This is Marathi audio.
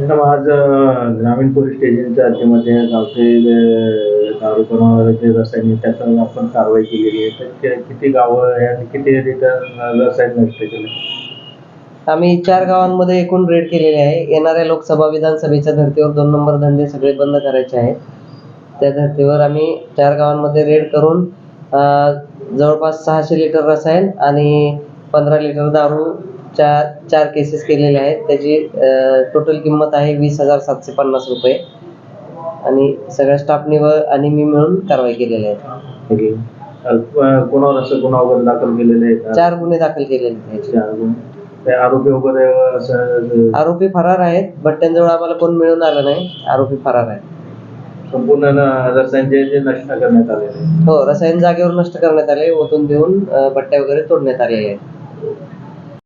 मॅडम आज ग्रामीण पोलीस स्टेशनच्या हद्दीमध्ये गावचे दारू बनवणारे रसायन त्याच्यावर आपण कारवाई केलेली आहे. तर किती गावं आणि किती लिटर रसायन नष्ट केले? आम्ही 4 गावांमध्ये एकूण रेड केलेले आहे. येणाऱ्या लोकसभा विधानसभेच्या धर्तीवर 2 नंबर धंदे सगळे बंद करायचे आहेत. त्या धर्तीवर आम्ही 4 गावांमध्ये रेड करून जवळपास 600 लिटर रसायन आणि 15 लिटर दारूच्या 4 केसेस केलेल्या आहेत. त्याची टोटल किंमत आहे ₹20,750 आणि सगळ्या स्टाफनी आणि मी मिळून कारवाई केलेली आहे. ओके. कोणावर असं गुन्हा वगैरे दाखल केलेले आहेत? 4 गुन्हे दाखल केलेले आहेत. 4 गुन्हे. ते आरोपी वगैरे असं आरोपी फरार आहेत, बट त्यांच्याजवळ आम्हाला कोण मिळून आलं नाही. आरोपी फरार आहेत. संपूर्ण रसायन जे नष्ट करण्यात आलेले आहे. हो, रसायन जागेवर नष्ट करण्यात आले. ओतून देऊन भट्ट्या वगैरे तोडण्यात आलेल्या आहेत.